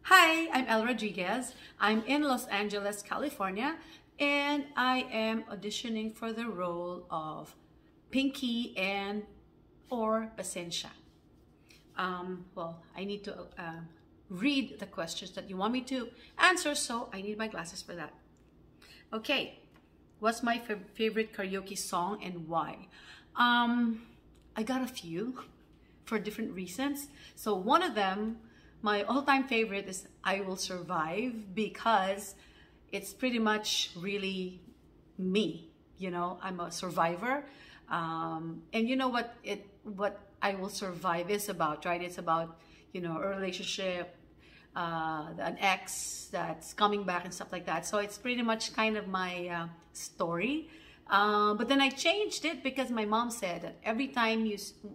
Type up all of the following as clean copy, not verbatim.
Hi, I'm Elle Rodriguez. I'm in Los Angeles, California, and I am auditioning for the role of Pinky and or Pasensya. I need to read the questions that you want me to answer, so I need my glasses for that. Okay, what's my favorite karaoke song and why? I got a few for different reasons. So one of them, my all-time favorite, is I Will Survive, because it's pretty much really me. You know, I'm a survivor. And you know what I Will Survive is about, right? It's about, you know, a relationship, an ex that's coming back and stuff like that. So it's pretty much kind of my story. But then I changed it because my mom said that every time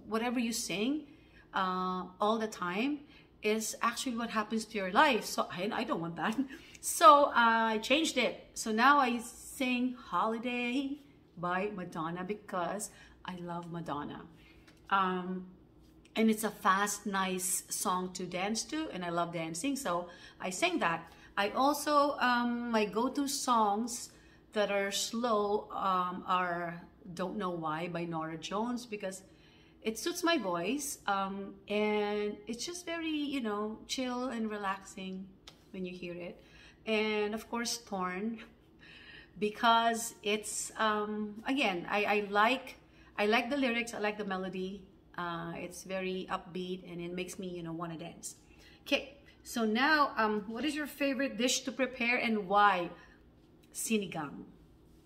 whatever you sing all the time is actually what happens to your life. So I don't want that. So I changed it. So now I sing Holiday by Madonna because I love Madonna. And it's a fast, nice song to dance to, and I love dancing, so I sang that. I also, my go-to songs that are slow are Don't Know Why by Norah Jones, because it suits my voice, and it's just very, you know, chill and relaxing when you hear it. And of course, Torn, because it's, again, I like the lyrics, I like the melody. It's very upbeat and it makes me, you know, want to dance. Okay, so now, what is your favorite dish to prepare and why? Sinigang.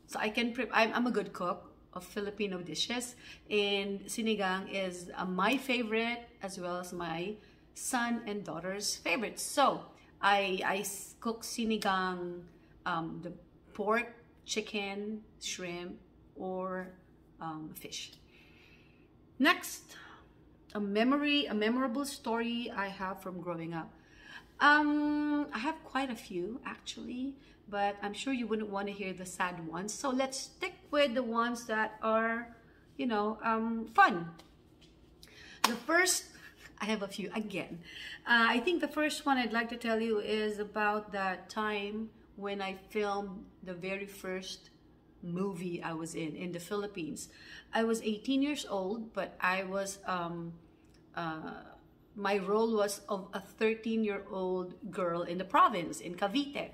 So I'm a good cook of Filipino dishes, and sinigang is my favorite as well as my son and daughter's favorite. So I cook sinigang, the pork, chicken, shrimp, or fish. Next, a memorable story I have from growing up. I have quite a few actually, but I'm sure you wouldn't want to hear the sad ones. So let's stick with the ones that are, you know, fun. The first, I have a few again. I think the first one I'd like to tell you is about that time when I filmed the very first movie I was in the Philippines. I was 18 years old, but I was my role was of a 13-year-old girl in the province in Cavite.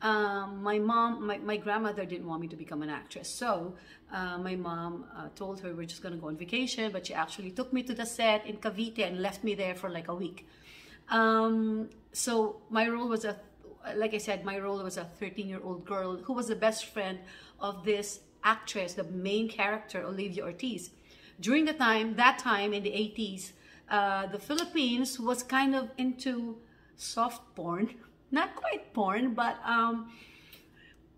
My grandmother didn't want me to become an actress, so my mom told her we're just gonna go on vacation, but she actually took me to the set in Cavite and left me there for like a week. So my role was like I said, my role was a 13-year-old girl who was the best friend of this actress, the main character, Olivia Ortiz. During that time in the 80s, the Philippines was kind of into soft porn. Not quite porn, but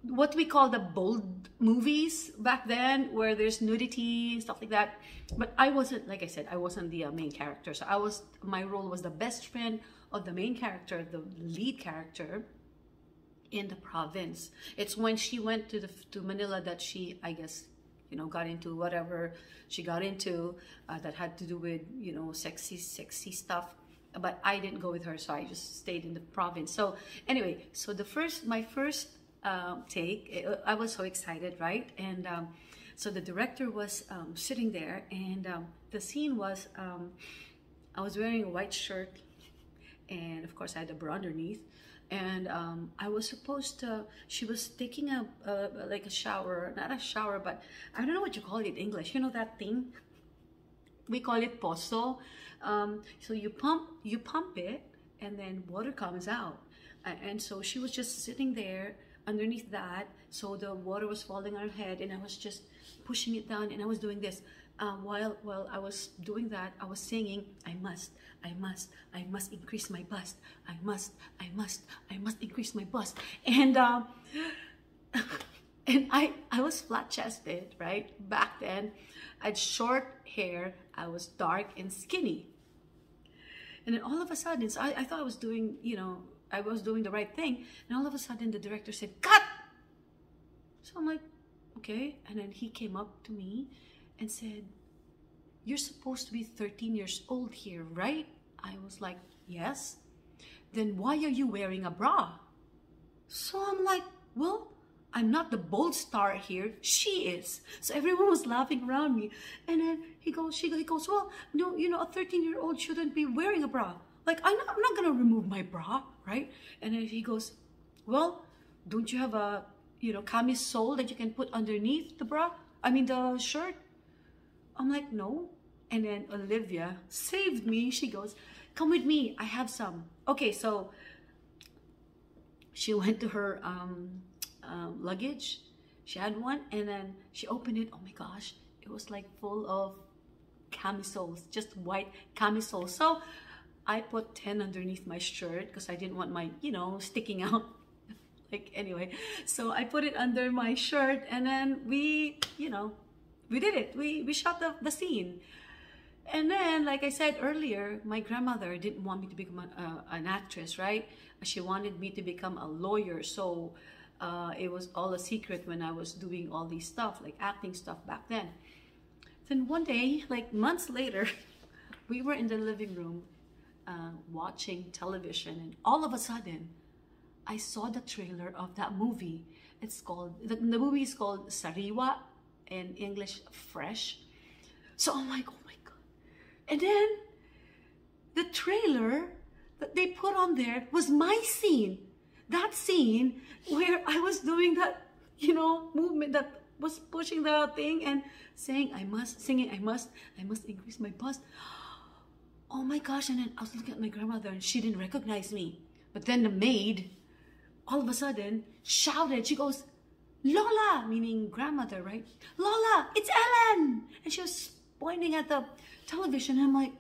what we call the bold movies back then, where there's nudity, stuff like that. But I wasn't, like I said, I wasn't the main character. So my role was the best friend of the main character, the lead character in the province. It's when she went to Manila that she, I guess, you know, got into whatever she got into that had to do with, you know, sexy stuff. But I didn't go with her, so I just stayed in the province. So anyway, so my first take, I was so excited, right? And so the director was sitting there, and the scene was, I was wearing a white shirt, and of course I had a bra underneath. And I was supposed to, she was taking like a shower, not a shower, but I don't know what you call it in English. You know that thing? We call it poso. So you pump it, and then water comes out. And so she was just sitting there underneath that. So the water was falling on her head, and I was just pushing it down, and I was doing this. While I was doing that, I was singing, I must increase my bust. I must increase my bust. And and I was flat-chested, right? Back then, I had short hair, I was dark and skinny. And then all of a sudden, so I thought I was doing, you know, I was doing the right thing. And all of a sudden, the director said, "Cut!" So I'm like, okay. And then he came up to me and said, "You're supposed to be 13 years old here, right?" I was like, "Yes." then why are you wearing a bra? So I'm like, well, I'm not the bold star here. She is. So everyone was laughing around me. And then he goes, well, no, you know, a 13-year-old shouldn't be wearing a bra. Like, I'm not going to remove my bra, right? And then he goes, well, don't you have a, you know, camisole that you can put underneath the bra? I mean, the shirt? I'm like, no. And then Olivia saved me. She goes, come with me. I have some. Okay, so she went to her luggage. She had one, and then she opened it. Oh my gosh, it was like full of camisoles, just white camisoles. So I put 10 underneath my shirt because I didn't want my, you know, sticking out. Like, anyway, so I put it under my shirt, and then we, you know, we did it. We shot the scene. And then, like I said earlier, my grandmother didn't want me to become an actress, right? She wanted me to become a lawyer. So it was all a secret when I was doing all these stuff, like acting stuff back then. Then one day, like months later, we were in the living room watching television, and all of a sudden, I saw the trailer of that movie. It's called, the movie is called Sariwa, in English, Fresh. So I'm like, oh my God. And then the trailer that they put on there was my scene. That scene where I was doing that, you know, movement that was pushing the thing and saying, I must increase my bust. Oh my gosh. And then I was looking at my grandmother and she didn't recognize me. But then the maid, all of a sudden, shouted. She goes, Lola, meaning grandmother, right? Lola, it's Ellen. And she was pointing at the television. And I'm like,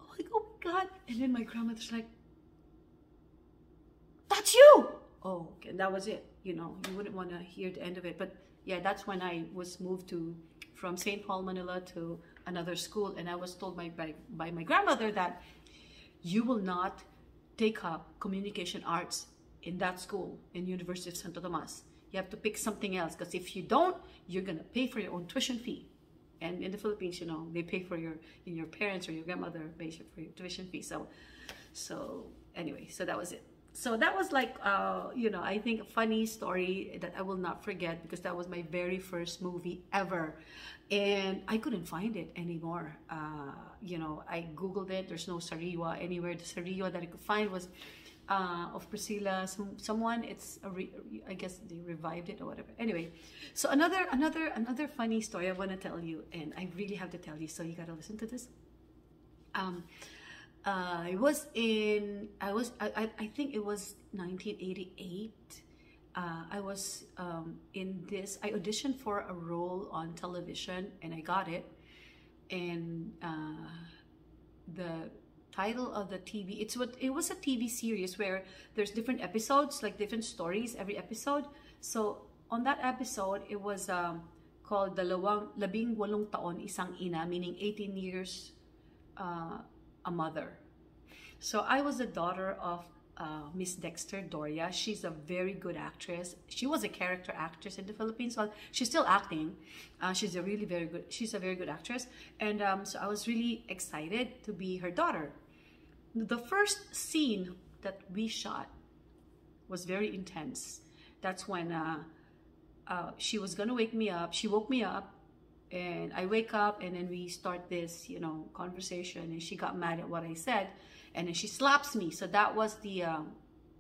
oh my God. And then my grandmother's like, that's you. Oh, okay. And that was it. You know, you wouldn't want to hear the end of it. But yeah, that's when I was moved from St. Paul, Manila to another school. And I was told by my grandmother that you will not take up communication arts in that school, in University of Santo Tomas. You have to pick something else, because if you don't, you're going to pay for your own tuition fee. And in the Philippines, you know, they pay for your parents or your grandmother pays for your tuition fee. So anyway, so that was it. So that was like, you know, I think a funny story that I will not forget, because that was my very first movie ever. And I couldn't find it anymore. You know, I Googled it. There's no Sariwa anywhere. The Sariwa that I could find was of Priscilla, someone. I guess they revived it or whatever. Anyway, so another funny story I want to tell you, and I really have to tell you, so you gotta listen to this. I think it was 1988. I was I auditioned for a role on television and I got it. And the title of the TV, it was a TV series where there's different episodes, like different stories every episode. So on that episode, it was called Labing Walong Taon Isang Ina, meaning 18 years a mother. So I was the daughter of Miss Dexter Doria. She's a very good actress. She was a character actress in the Philippines. Well, she's still acting. She's a very good actress. And so I was really excited to be her daughter. The first scene that we shot was very intense. That's when she was gonna wake me up. She woke me up, and I wake up, and then we start this, you know, conversation, and she got mad at what I said, and then she slaps me. So that was the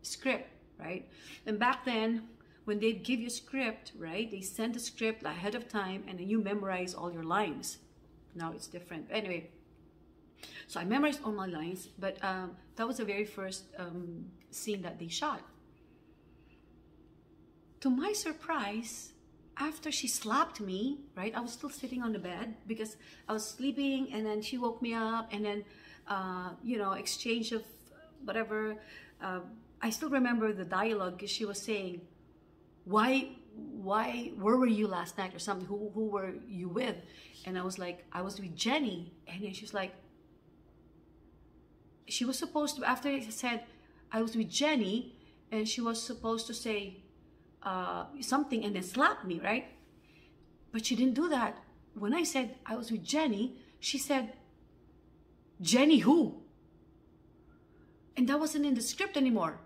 script, right? And back then, when they give you a script, right, they send the script ahead of time, and then you memorize all your lines. Now it's different. Anyway, so I memorized all my lines, but that was the very first scene that they shot. To my surprise, after she slapped me, right, I was still sitting on the bed because I was sleeping, and then she woke me up, and then, you know, exchange of whatever. I still remember the dialogue, because she was saying, where were you last night or something? Who were you with? And I was like, I was with Jenny. And then she's like, she was supposed to, after I said I was with Jenny, and she was supposed to say something and then slap me, right? But she didn't do that. When I said I was with Jenny, she said, Jenny who? And that wasn't in the script anymore.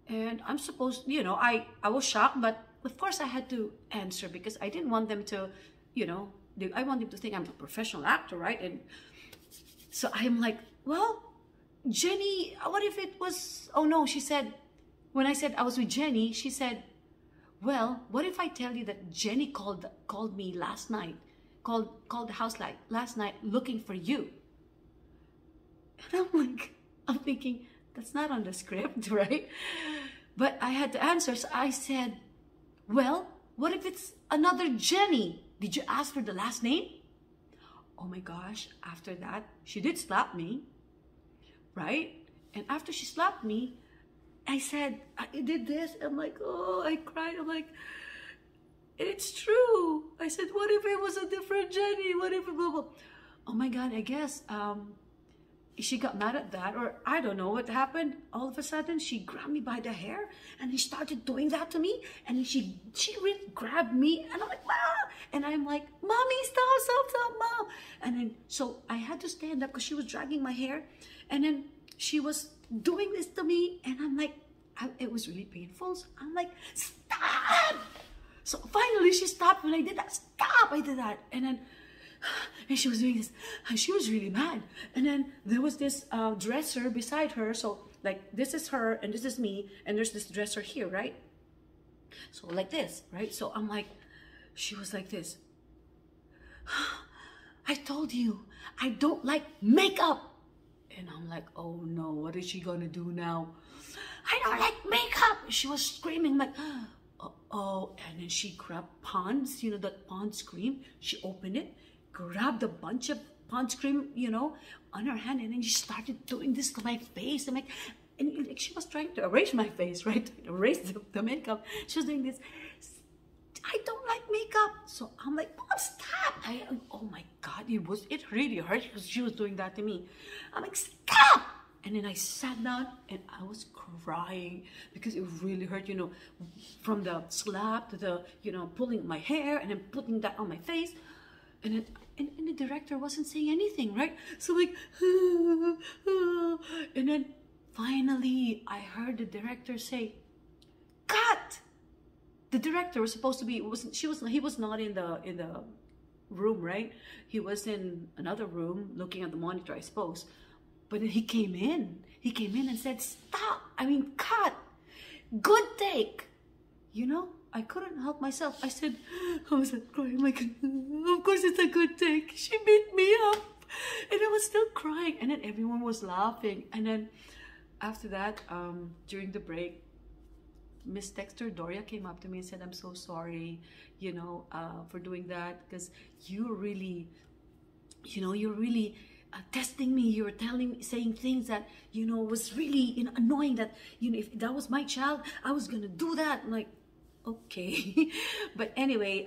And I'm supposed, you know, I was shocked, but of course I had to answer because I didn't want them to, you know, I want them to think I'm a professional actor, right? And so I'm like, well, Jenny, what if it was, oh no, she said, when I said I was with Jenny, she said, well, what if I tell you that Jenny called me last night, called the house light last night looking for you? And I'm like, I'm thinking, that's not on the script, right? But I had to answer, so I said, well, what if it's another Jenny? Did you ask for the last name? Oh my gosh, after that, she did slap me, right? And after she slapped me, I said, I did this. I'm like, oh, I cried. I'm like, it's true. I said, what if it was a different Jenny? What if it, blah, blah. Oh my God, I guess she got mad at that, or I don't know what happened. All of a sudden, she grabbed me by the hair and she started doing that to me. And she really grabbed me and I'm like, ah! And I'm like, mommy, stop, mom. And then, so I had to stand up because she was dragging my hair. And then she was doing this to me. And I'm like, it was really painful. So I'm like, stop. So finally she stopped when I did that. Stop, I did that. And then, and she was doing this, and she was really mad. And then there was this dresser beside her. So like, this is her and this is me, and there's this dresser here, right? So like this, right? So I'm like, she was like this. I told you, I don't like makeup. And I'm like, oh no, what is she gonna do now? I don't like makeup. She was screaming like, oh, and then she grabbed Pond's, you know, that Pond's cream. She opened it, grabbed a bunch of Pond's cream, you know, on her hand, and then she started doing this to my face. I'm like, and like, she was trying to erase my face, right? Erase the makeup. She was doing this. I don't like makeup. So I'm like, Mom, stop. Oh my God, it really hurt because she was doing that to me. I'm like, stop. And then I sat down and I was crying because it really hurt, you know, from the slap to the, you know, pulling my hair and then putting that on my face. And then, and the director wasn't saying anything, right? So like, and then finally I heard the director say, cut. The director was supposed to be, he was not in the room, right? He was in another room looking at the monitor, I suppose. But then he came in and said, stop, cut, good take. You know, I couldn't help myself. I said, I was like crying, like, of course it's a good take. She beat me up. And I was still crying. And then everyone was laughing. And then after that, during the break, Miss Dexter Doria came up to me and said, I'm so sorry, you know, for doing that, because you really, you know, you're really testing me. You were saying things that, you know, was really, you know, annoying, that, you know, if that was my child, I was gonna do that. I'm like, okay. But anyway,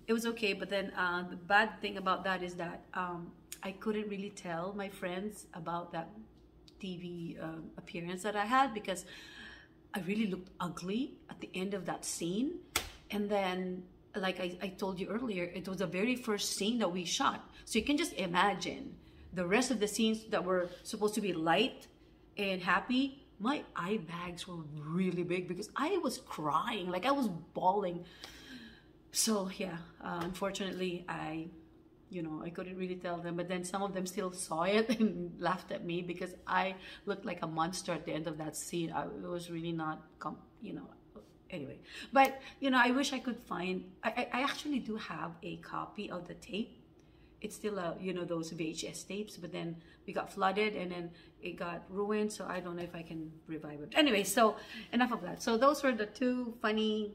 it was okay. But then the bad thing about that is that I couldn't really tell my friends about that TV appearance that I had, because I really looked ugly at the end of that scene. And then, like I told you earlier, it was the very first scene that we shot. So you can just imagine the rest of the scenes that were supposed to be light and happy. My eye bags were really big because I was crying, like I was bawling. So yeah, unfortunately, you know, I couldn't really tell them, but then some of them still saw it and laughed at me because I looked like a monster at the end of that scene. It was really not, you know, anyway. But, you know, I wish I could find, I actually do have a copy of the tape. It's still, you know, those VHS tapes, but then we got flooded and then it got ruined. So I don't know if I can revive it. Anyway, so enough of that. So those were the two funny,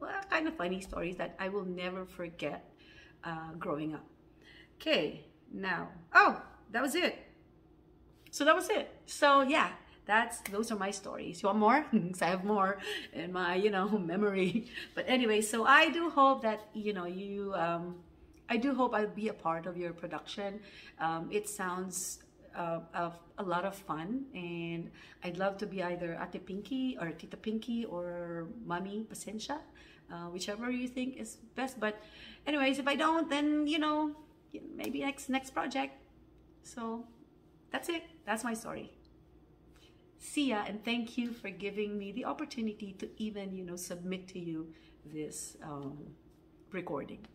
well, kind of funny stories that I will never forget growing up. Okay, now, oh, that was it. So that was it. So yeah, those are my stories. You want more? Because I have more in my, you know, memory. But anyway, so I do hope that, you know, I do hope I'll be a part of your production. It sounds of a lot of fun, and I'd love to be either Ate Pinky or Tita Pinky or Mommy Pasensya, whichever you think is best. But anyways, if I don't, then, you know, maybe next project. So that's it. That's my story. See ya, and thank you for giving me the opportunity to even, submit to you this recording.